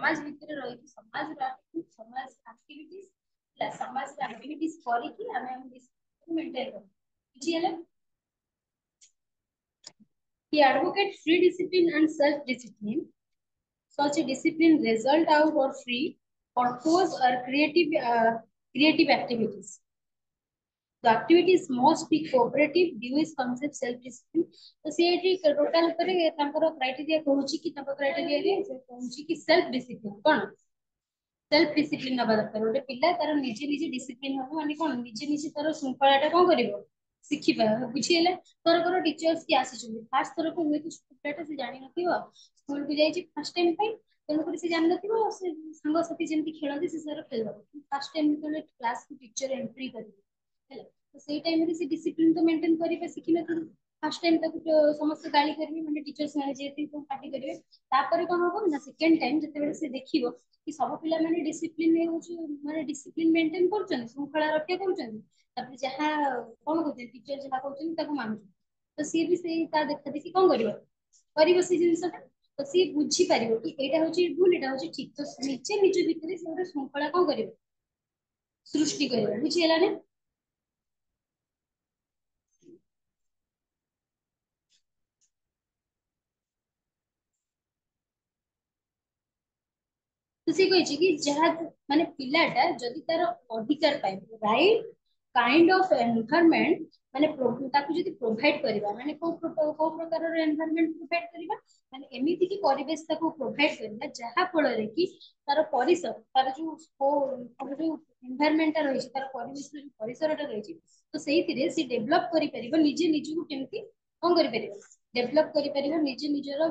समाज भितर रही समाज समाज एक्टिविटीज समाज एक्टिविटीज करी आम डिसिप्लिन मेंटेन कर बुझीगला he advocates free discipline and self discipline such a discipline result out or free or force or creative activities. The activities must be cooperative due is concept self discipline. तो CAT total करे तांकर criteria कहूची कि तांकर criteria रे कहूची कि self discipline कोन self discipline नबा दरकार गोटे पिला तार निजे निजे डिसिप्लिन हो माने कोन निजे निजे तार शृंखलाटा कोन करिवो शिखिबा बुझिएला तोर कर टीचर्स की आसी छथि फास्ट तोर को हुए कि पिलाटा से जानि नथिबो स्कूल को जाई छी फर्स्ट टाइम पे तेनु कर से जानि नथिबो से संग साथी जेंति खेलती से सर खेलबो फर्स्ट टाइम तो क्लास को टीचर एंट्री करिवो हैला तो सेही टाइम रे से डिसिप्लिन तो मेंटेन करिबा शिखि नथि फर्स्ट टाइम तक समस्त गाली करबी माने टीचर्स माने जेति को पार्टी करिवे तापर कोन होबो ना सेकंड टाइम जते बेले से देखिबो कि सब पिला माने डिसिप्लिन हे होची माने डिसिप्लिन मेंटेन करछन शृंखला रक्षा करछन तापर जहा कोन होते टीचर जहा कहछन ताको मानु तो सी भी से ता देखा देखि कोन करिवो करिवो से जिंसटा तो सी बुझी पारिवो कि एटा होची भूल एटा होची ठीक तो निजे निजे भितरे से ओटा शृंखला कोन करिवो सृष्टि करिवो बुझियला ने तो सी कहिछि कि जहा माने पिलाटा जदि तार अधिकार पाए राइट काइंड ऑफ एनवायरनमेंट माने ताकू जदि प्रोवाइड करबा माने को प्रकार रो एनवायरनमेंट प्रोवाइड करबा माने एमिति की परिवेश ताकू प्रोवाइड करबा जहा फल रे कि तार परिसर तार जो जो एनवायरनमेंट रही तार परिवेश जो परिसरटा रही तो सेही रे सी डेवलप करि परिबो निजे निजु केमति कोन करि परिबो डेवलप करि परिबो निजे निजरो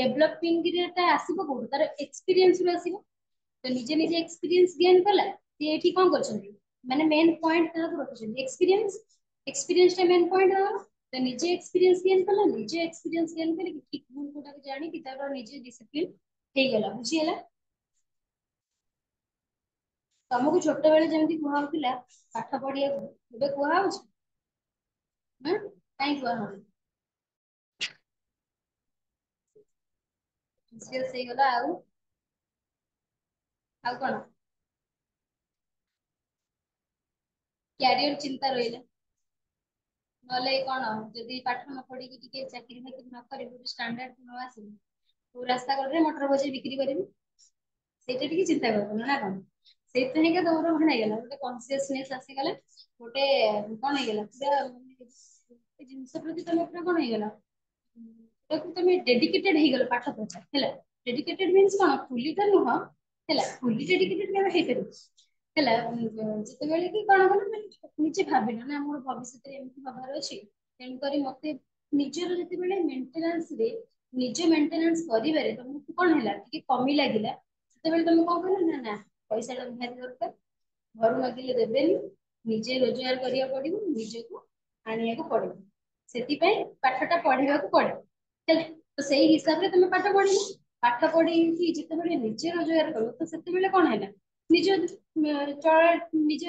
डेवलपिंग रे आसीबो को तार एक्सपीरियंस रो आसीबो तो निजे निजे एक्सपीरियंस गेन कला ये एठी कोन करछन्ती माने मेन पॉइंट ता रखछन्ती एक्सपीरियंस एक्सपीरियंस टा मेन पॉइंट रहा तो निजे एक्सपीरियंस गेन कला निजे एक्सपीरियंस गेन करे कि ठीक भूल कोटा के जानी कि तार निजे डिसिप्लिन हे गेला बुझियला तुमको छोट बेले जेमती कुहा होतिला पाठ पढिया को एबे कुहा होछ ह काई कुहा हो से से गला आउ कोन कैरियर चिंता रहिला नले कोन जदी पाठ न पढी कि टिके चाकरी में न करे स्टैंडर्ड न आसी तो रास्ता करे मोटर बजे बिक्री करिबी सेटा टिके चिंता करबो ना कोन सेते हे के तोर भण गेला गोटे कॉन्शियसनेस आसी गेला गोटे कोन हे गेला पूरा जिंस प्रति तमे पूरा कोन हे गेला ताकू तमे डेडिकेटेड हे गेला पाठ पढा हैला डेडिकेटेड मींस कोन फुली त नुह हैला फुली डेडिकेटेड केबे हे करू हैला जते बेले कि कोन कोन निजे भाबिना ना मोर भविष्य रे एमति हबार अछि तेन करी मते निजर जते बेले मेंटेनेंस रे निजे मेंटेनेंस करिबारे तुमको कोन हैला कि कमी लागिला तते बेले तुम कोन कहला ना ना पैसा टा निहाती दरकार घर मागिले देबेनी निजे रोजगार करिया पड़िबो निजे को आनिया को पड़िबो सेति पई पाठटा पढिबा को पड़े चल तो सेही हिसाब रे तुम पाठ पढिबो पाठ पढी कि जते बेले निजे रोजगार करो तो सेते बेले कोन हैला निज चल निज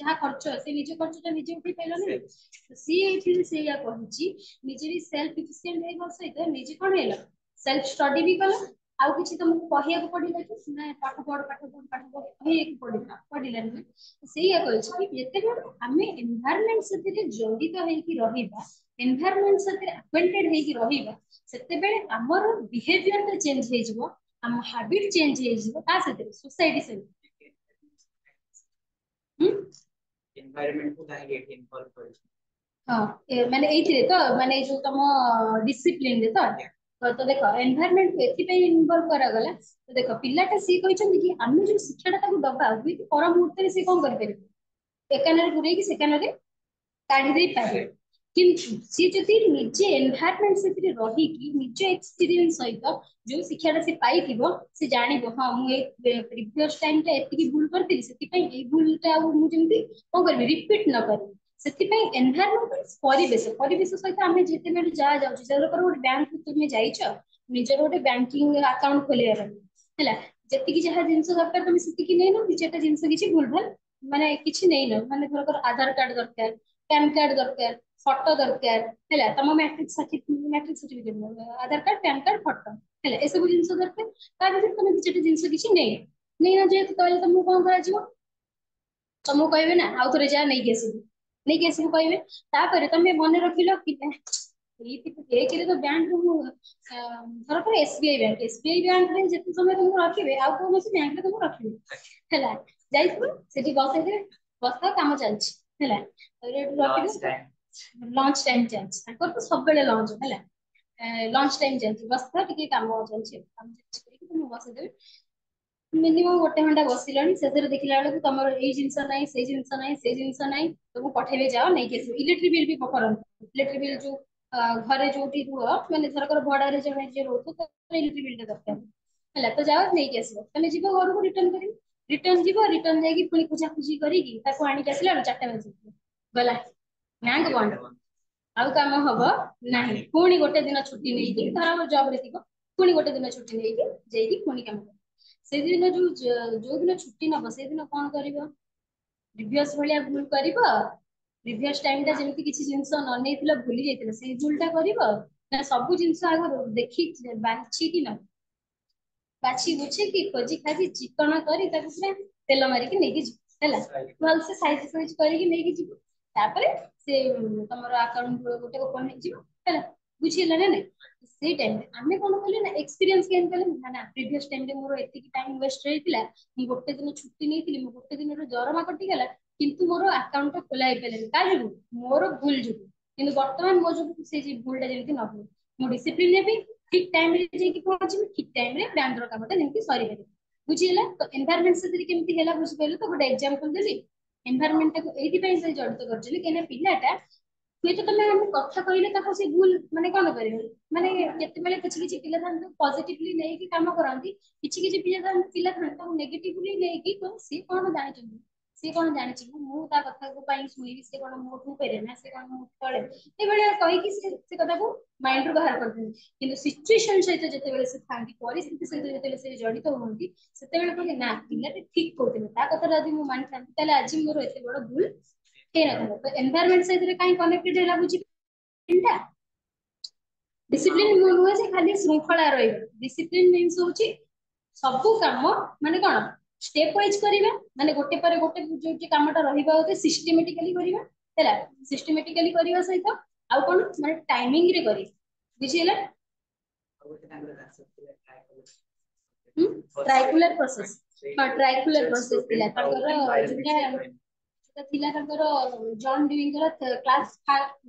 जहाँ खर्च से निज खर्चटा निजे उठे पाइल ना तो सी एठी से या कहूची निजे भी सेल्फ एफिशिएंट हे बस सहित निजे कोन हैला सेल्फ स्टडी भी कला आउ किछि तुमको कहिया को पडिला कि ना पाठ पढ कहिया को पडिला पडिला ना सेही या कहूची कि जते बेले हमें एनवायरनमेंट सते जड़ित हे कि रहिबा एनवायरनमेंट सते अक्वेंटेड हे कि रहिबा सेते बेले हमर बिहेवियर ता चेंज हे जिवो हम हैबिट चेंज हे जिवो ता सते सोसाइटी से एनवायरनमेंट को काहे इन्वॉल्व करै हां माने एइथिरे तो माने जो तम डिसिप्लिन रे तो देखो एनवायरनमेंट को एथि पे इन्वॉल्व करा गला तो देखो पिलाटा सी कहिछन कि हम जो शिक्षाटा ताको दबा हुई पर मुहूर्त रे सी कोन कर परिबे एकानरे गुरे कि सेकानरे काढी दे पारे किंतु सी जति निजे एनवायरनमेंट से रही कि निजे एक्सपीरियंस सहित जो शिक्षाटा से पाइथिबो से जानिबो हां मु ए प्रीवियस टाइम ता एति भूल करथि सेति पई ए भूलटा मु जेमति कोन करबी रिपीट न करी सेति पई एनवायरनमेंट परिवेश परिवेश सहित आमे जेते बेले जा जाउची जरो कर गोटे बैंक तुमे जाइछ निजर गोटे बैंकिंग अकाउंट खोलिया हैला जेति कि जहा जिंस दरकार तुम सेति कि नै न जेटा जिंस किछि भूल भाल माने किछि नै न माने धर कर आधार कार्ड दरकार पैन कार्ड दरकार फोटो दरकार हैला तम मैट्रिक सर्टिफिकेट आधार कार्ड पैन कार्ड फोटो ହେଲା ଏସବୁ ଜିନିଷ ଦରକାର। ତା ଭିତରେ ତମେ କିଛିଟା ଜିନିଷ କିଛି ନେଇନା ଯେହେତୁ କହିଲେ ତମକୁ କଣ କରାଯିବ, ତମକୁ କହିବେ ନା ଆଉ ଥରେ ଯା ନେଇକି ଆସିବୁ କହିବେ। ତାପରେ ତମେ ମନେ ରଖିଲ କି ଏକରେ ତ ବ୍ୟାଙ୍କରୁ ମୁଁ ଧରକର ଏସବିଆଇ ବ୍ୟାଙ୍କରେ ଯେତେ ସମୟ ତମକୁ ରଖିବେ ଆଉ କୌଣସି ବ୍ୟାଙ୍କରେ ତମକୁ ରଖିବେ ହେଲା। ଯାଇଥିବ ସେଠି ବସେଇଦେବେ, ବସ କାମ ଚାଲିଛି ହେଲା। ତାପରେ ଏଠୁ ରଖିବେ, ଲଞ୍ଚ ଟାଇମ ଚାଲିଛି ତାଙ୍କର ତ ସବୁବେଳେ ଲଞ୍ଚ ହେଲା। ଲଞ୍ଚ ଟାଇମ ଚାଲିଛି, ବସିଥାଅ ଟିକେ କାମ ଚାଲିଛି, କାମ ଚାଲିଛି କରିକି ତମକୁ ବସେଇଦେବେ। ମିନିମମ୍ ଗୋଟେ ଘଣ୍ଟା ବସିଲାଣି, ଶେଷରେ ଦେଖିଲା ବେଳକୁ ତମର ଏଇ ଜିନିଷ ନାହିଁ, ସେଇ ଜିନିଷ ନାହିଁ, ସେଇ ଜିନିଷ ନାହିଁ, ତମକୁ ପଠେଇବେ ଯାଅ ନେଇକି ଆସିବ। ଇଲେକ୍ଟ୍ରିକ ବିଲ୍ ବି କରନ୍ତି। ଇଲେକ୍ଟ୍ରିକ ବିଲ୍ ଯୋଉ ଘରେ ଯୋଉଠି ରୁହ, ମାନେ ଧରକର ଭଡାରେ ଜଣେ ଯିଏ ରହୁଥିବ ତ ଇଲେକ୍ଟ୍ରିକ ବିଲ୍ ଟା ଦରକାର ହେଲା, ତ ଯାଅ ନେଇକି ଆସିବ। ତମେ ଯିବ ଘରକୁ ରିଟର୍ନ କରିବ, ରିଟର୍ନ ଯିବ, ରିଟର୍ନ ଯାଇକି ପୁଣି ଖୋଜାଖୋଜି କରିକି ତାକୁ ଆଣିକି ଆସିଲା ବେଳକୁ 4ଟା ବାଜିଯିବ। ଗଲା ବ୍ୟାଙ୍କ ବନ୍ଦ, ଆଉ କାମ ହବ ନାହିଁ। ପୁଣି ଗୋଟେ ଦିନ ଛୁଟି ନେଇକି, ଧର ଜବ ରେ ଥିବ, ପୁଣି ଗୋଟେ ଦିନ ଛୁଟି ନେଇକି ଯାଇକି ପୁଣି କାମ କରିବ। ସେଦିନ ଯୋଉ ଦିନ ଛୁଟି ନବ ସେଇଦିନ କଣ କରିବ, ପ୍ରିଭିୟସ ଭଳିଆ ଭୁଲ କରିବ। ପ୍ରିଭିୟସ ଟାଇମ ଟା ଯେମିତି କିଛି ଜିନିଷ ନ ନେଇଥିଲ, ଭୁଲି ଯାଇଥିଲ, ସେଇ ଭୁଲ ଟା କରିବ ନା ସବୁ ଜିନିଷ ଆଗ ଦେଖି ବାଛିକି ନବ, ବାଛି ବୁଛିକି ଖୋଜି ଖାଜି ଚିକଣ କରି ତାକୁ ପୁରା ତେଲ ମାରିକି ନେଇକି ଯିବ ହେଲା। ଭଲସେ ସାଇଜ ସୁଇଜ କରିକି ନେଇକି ଯିବ। ତାପରେ ସେ ତମର ଆକାଉଣ୍ଟ ଗୋଟେ ଓପନ ହେଇଯିବ ହେଲା। ବୁଝିହେଲା ନା ନାଇଁ? ସେଇ ଟାଇମରେ ଆମେ କଣ କଲେ ନା ଏକ୍ସପିରିଏନ୍ସ ଗେନ୍ କଲେ, ନା ପ୍ରିଭିୟସ ଟାଇମରେ ମୋର ଏତିକି ଟାଇମ ୱେଷ୍ଟ ହେଇଥିଲା, ମୁଁ ଗୋଟେ ଦିନ ଛୁଟି ନେଇଥିଲି, ମୁଁ ଗୋଟେ ଦିନର ଦରମା କଟିଗଲା, କିନ୍ତୁ ମୋର ଆକାଉଣ୍ଟ ଟା ଖୋଲା ହେଇପାରିଲାନି। କା ଯୋଗୁଁ? ମୋର ଭୁଲ ଯୋଗୁଁ। କିନ୍ତୁ ବର୍ତ୍ତମାନ ମୋ ଯୋଗୁଁ ସେଇ ଭୁଲ ଟା ଯେମିତି ନ ହୁଏ, ମୁଁ ଡିସିପ୍ଲିନ ନେବି, ଠିକ ଟାଇମ ରେ ଯାଇକି ପହଞ୍ଚିବି, ଠିକ ଟାଇମ ରେ ବ୍ୟାଙ୍କର କାମଟା ଯେମିତି ସରିପାରିବ। ବୁଝିହେଲା? ତ ଏନଭାରମେଣ୍ଟ ସେଥିରେ କେମିତି ହେଲା ବୁଝିପାରିଲ ତ? ଗୋଟେ ଏକ୍ସାମ୍ପଲ ଦେଲି। ଏନଭାରମେଣ୍ଟ ଟାକୁ ଏଇଥିପାଇଁ ସେ ଜଡିତ କରିଛନ୍ତି କାହିଁକିନା ପିଲାଟା ହୁଏତ ତମେ ଆମେ କଥା କହିଲେ ତାକୁ ସେ ଭୁଲ ମାନେ କଣ କରିବେ, ମାନେ କେତେବେଳେ କିଛି କିଛି ପିଲା ଥାନ୍ତି ପଜିଟିଭଲି ନେଇକି କାମ କରନ୍ତି, କିଛି କିଛି ପିଲା ଥାନ୍ତି ତାକୁ ନେଗେଟିଭଲି ନେଇକି ସିଏ କଣ ଜାଣିଛନ୍ତି, ସିଏ କଣ ଜାଣିଛି ମୁଁ ତା କଥା ପାଇଁ ଶୁଣିବି, ସେ କଣ ମୋଠୁ ଉପରେ ନା ସେ କଣ ମୋ ତଳେ, ଏଇଭଳିଆ କହିକି ସେ କଥାକୁ ମାଇଣ୍ଡ ରୁ ବାହାର କରିଦିଅନ୍ତି। କିନ୍ତୁ ସିଚୁଏସନ ସହିତ ଯେତେବେଳେ ସେ ଥାନ୍ତି, ପରିସ୍ଥିତି ସହିତ ଯେତେବେଳେ ସେ ଜଡିତ ହୁଅନ୍ତି, ସେତେବେଳେ କହନ୍ତି ନା ପିଲାଟି ଠିକ କହୁଥିଲେ, ତା କଥାଟା ଯଦି ମୁଁ ମାନିଥାନ୍ତି ତାହେଲେ ଆଜି ମୋର ଏତେ ବଡ ଭୁଲ ହେଇନଥାନ୍ତା। ତ ଏନଭାରମେଣ୍ଟ ସହିତ କାହିଁ କନେକ୍ଟେଡ ହେଲା ବୁଝିପାରିଲ? ଡିସିପ୍ଲିନ ନୁହେଁ ଯେ ଖାଲି ଶୃଙ୍ଖଳା ରହିବ। ଡିସିପ୍ଲିନ ମିନ୍ସ ହଉଛି ସବୁ କାମ ମାନେ କଣ ଷ୍ଟେପ ୱାଇଜ କରିବା, ମାନେ ଗୋଟେ ପରେ ଗୋଟେ ଯୋଉଠି କାମଟା ରହିବା ଉଚିତ ସିଷ୍ଟମେଟିକାଲି କରିବା ହେଲା। ସିଷ୍ଟମେଟିକାଲି କରିବା ସହିତ ଆଉ କଣ ମାନେ ଟାଇମିଂ ରେ କରିବା। ବୁଝିହେଲା? ଟ୍ରାଇକୁଲାର ପ୍ରୋସେସ, ହଁ ଟ୍ରାଇକୁଲାର ପ୍ରୋସେସ ଥିଲା ତାଙ୍କର, ଯୋଉଟା ଥିଲା ତାଙ୍କର ଜନ୍ ଡ୍ୟୁଇଙ୍କର କ୍ଲାସ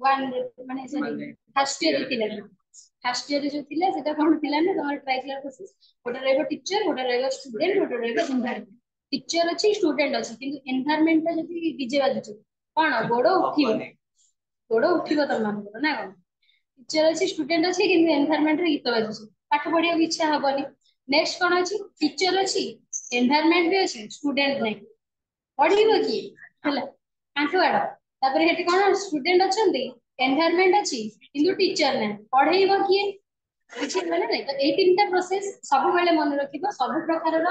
1 ମାନେ ସରି ଫାର୍ଷ୍ଟ ଇୟର ଥିଲା। ଫାର୍ଷ୍ଟ ଇୟର ଯୋଉ ଥିଲା ସେଟା କଣ ଥିଲା ନା ତମର ଟ୍ରାଇକୁଲାର ପ୍ରୋସେସ, ଗୋଟେ ରହିବ ଟିଚର, ଗୋଟେ ରହିବ ଷ୍ଟୁଡେଣ୍ଟ, ଗୋଟେ ରହିବ ଏନଭାୟରମେଣ୍ଟ। ଟିଚର ଅଛି, ଷ୍ଟୁଡେଣ୍ଟ ଅଛି, କିନ୍ତୁ ଏନଭାୟରମେଣ୍ଟ ଟା ଯଦି ଡିଜେ ବାଜୁଛି କଣ ଗୋଡ ଉଠିବ, ଗୋଡ ଉଠିବ ତମ ମାନଙ୍କର ନା କଣ? ଟିଚର ଅଛି, ଷ୍ଟୁଡେଣ୍ଟ ଅଛି, କିନ୍ତୁ ଏନଭାୟରମେଣ୍ଟ ରେ ଗୀତ ବାଜୁଛି, ପାଠ ପଢିବାକୁ ଇଚ୍ଛା ହବନି। ନେକ୍ସଟ କଣ ଅଛି, ଟିଚର ଅଛି, ଏନଭାୟରମେଣ୍ଟ ବି ଅଛି, ଷ୍ଟୁଡେଣ୍ଟ ନାହିଁ, ପଢିବ କିଏ ହେଲା, ଆଣ୍ଠୁ ଆଡ। ତାପରେ ସେଠି କଣ ଷ୍ଟୁଡେଣ୍ଟ ଅଛନ୍ତି, ଏନଭାୟରମେଣ୍ଟ ଅଛି, କିନ୍ତୁ ଟିଚର ନାହିଁ, ପଢେଇବ କିଏ? ବୁଝିପାରିଲ ନା ନାଇଁ? ତ ଏଇ ତିନିଟା ପ୍ରୋସେସ ସବୁବେଳେ ମନେ ରଖିବ। ସବୁ ପ୍ରକାରର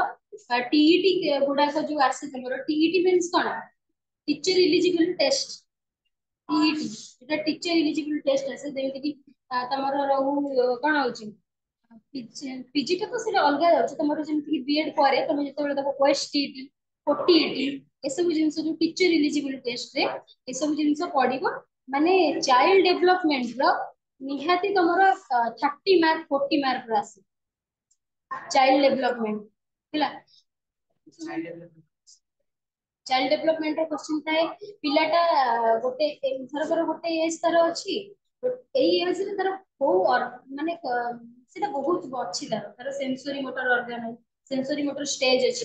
ଟିଇଟି ଗୁଡାକ ଯୋଉ ଆସେ ତମର, ଟିଇଟି ମିନ୍ସ କଣ? Teacher eligible test. ଟିଇଟି ଏଟା ଟିଚର ଇଲିଜିବଲ ଟେଷ୍ଟ ଆସେ, ଯେମିତିକି ତମର ରହୁ କଣ ହଉଛି ପିଜି ଟା ତ ସେଟା ଅଲଗା ଯାଉଛି, ତମର ଯେମିତି ବିଏଡ ପରେ ତମେ ଯେତେବେଳେ ଦବ ଓଏସଟିଟି, ଓଟିଇଟି, ଏସବୁ ଜିନିଷ ଯୋଉ ଟିଚର ଇଲିଜିବଲ ଟେଷ୍ଟରେ ଏସବୁ ଜିନିଷ ପଡିବ। ମାନେ ଚାଇଲ୍ଡ ଡେଭଲପମେଣ୍ଟ ର ନିହାତି ତମର 30 ମାର୍କ 40 ମାର୍କ ର ଆସେ ଚାଇଲ୍ଡ ଡେଭଲପମେଣ୍ଟ ହେଲା। ଚାଇଲ୍ଡ ଡେଭଲପମେଣ୍ଟ ର କ୍ୱେଶ୍ଚିନ୍ ଥାଏ, ପିଲାଟା ଗୋଟେ ଧରକର ଗୋଟେ ଏଜ ତାର ଅଛି, ଏଇ ଏଜ ରେ ତାର କୋଉ ମାନେ ସେଟା ବହୁତ ଅଛି, ତାର sensory motor organ, sensory motor stage ଅଛି।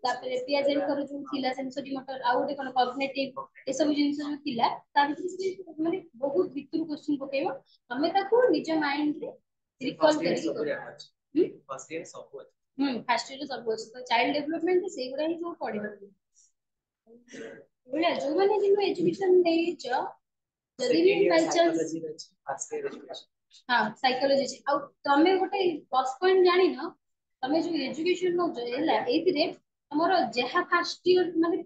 ତାପରେ ପିଆଜେଙ୍କର ଯୋଉ ଥିଲା ସେନ୍ସୋରି ମୋଟର, ଆଉ ଗୋଟେ କଣ କଗ୍ନେଟିଭ, ଏସବୁ ଜିନିଷ ଯୋଉ ଥିଲା ତା ଭିତରେ ସେ ମାନେ ବହୁତ ଭିତରୁ କ୍ୱେଶ୍ଚିନ୍ ପକେଇବ। ତମେ ତାକୁ ନିଜ ମାଇଣ୍ଡ ରେ ରିକଲ କରିକି ଫାର୍ଷ୍ଟ ଇୟର ସବୁ ଅଛି, ତ ଚାଇଲ୍ଡ ଡେଭଲପମେଣ୍ଟ ସେଇଗୁଡା ହିଁ ସବୁ ପଢିବ। ଯୋଉମାନେ କିନ୍ତୁ ଏଜୁକେସନ ନେଇଛ, ଯଦି ବି ବାଇଚାନ୍ସ ହଁ ସାଇକୋଲୋଜି ଅଛି, ଆଉ ତମେ ଗୋଟେ ପ୍ଲସ ପଏଣ୍ଟ ଜାଣିନ, ତମେ ଯୋଉ ଏଜୁକେସନ ନଉଛ ହେଲା, ଏଇଥିରେ ତମର ଯାହା ଫାର୍ଷ୍ଟ ଇୟର ମାନେ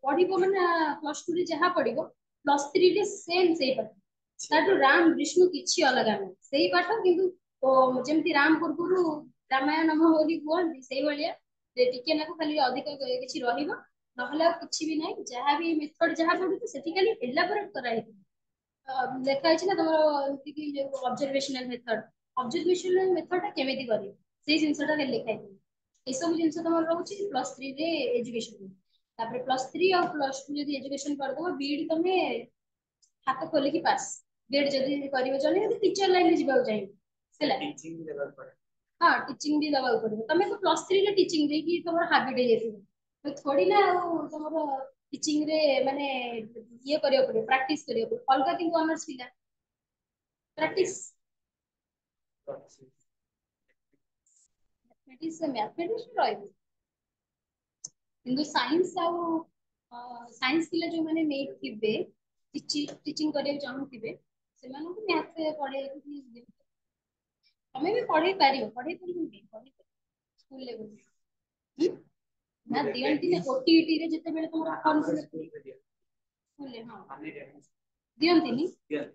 ପଢିବ, ମାନେ ପ୍ଲସ ଟୁ ରେ ଯାହା ପଢିବ ପ୍ଲସ ଥ୍ରୀ ରେ ସେମ ସେଇ ପାଠ, ତାଠୁ ରାମ ବିଷ୍ଣୁ କିଛି ଅଲଗା ନାହିଁ, ସେଇ ପାଠ କିନ୍ତୁ ଓ ଯେମିତି ରାମ ପୂର୍ବରୁ ରାମାୟଣ ନମ ବୋଲି କୁହନ୍ତି ସେଇଭଳିଆ ଟିକେ ନାକୁ ଖାଲି ଅଧିକ କିଛି ରହିବ, ନହେଲେ ଆଉ କିଛି ବି ନାହିଁ। ଯାହା ବି ମେଥଡ ଯାହା ପଡୁଛି ସେଠି ଖାଲି ଏଲାବୋରେଟ କରାହେଇଥିବ। ଲେଖା ହେଇଛି ନା ତମର ଏମିତି କି ଯୋଉ ଅବଜରଭେସନାଲ ମେଥଡ, ଅବଜରଭେସନାଲ ମେଥଡ ଟା କେମିତି କରିବ ସେଇ ଜିନିଷଟା ଖାଲି ଲେଖା ହେଇଥିବ। ଏସବୁ ଜିନିଷ ତମର ରହୁଛି +3 ରେ ଏଜୁକେସନ। ତାପରେ +3 ଆଉ +2 ଯଦି ଏଜୁକେସନ କରିଦବ, ବିଇଡି ତମେ ହାତ ଖୋଲିକି ପାସ୍। ବିଏଡ୍ ଯଦି କରିବ ଚଳିବ, ଯଦି ଟିଚର ଲାଇନରେ ଯିବାକୁ ଚାହିଁବ ହେଲା। ହଁ ଟିଚିଂ ବି ଦବାକୁ ପଡିବ। ତମେ ତ +3 ରେ ଟିଚିଂ ଦେଇକି ତମର ହାବିଟ ହେଇଯାଇଥିବ, ଥୋଡି ନା ଆଉ ତମର ଟିଚିଂ ରେ ମାନେ ଇଏ କରିବାକୁ ପଡିବ, ପ୍ରାକ୍ଟିସ କରିବାକୁ ପଡିବ। ଅଲଗା କିନ୍ତୁ ଅନର୍ସ ପିଲା ପ୍ରାକ୍ଟିସ ମ୍ୟାଥମେଟିକ୍ସ ରହିବ। କିନ୍ତୁ ସାଇନ୍ସ ଆଉ ସାଇନ୍ସ ପିଲା ଯୋଉମାନେ ନେଇଥିବେ ଟିଚିଂ କରିବାକୁ ଚାହୁଁଥିବେ ସେମାନଙ୍କୁ ମ୍ୟାଥ ପଢେଇବାକୁ ତମେ ବି ପଢେଇ ପାରିବ, ପଢେଇ ପାରିବନି ପଢେଇ ପାରିବ ସ୍କୁଲ ଲେଭେଲ। ନା ଦିଅନ୍ତି ନା ଓଟିଇଟି ରେ ଯେତେବେଳେ ତମର ସ୍କୁଲରେ ହଁ ଦିଅନ୍ତିନି,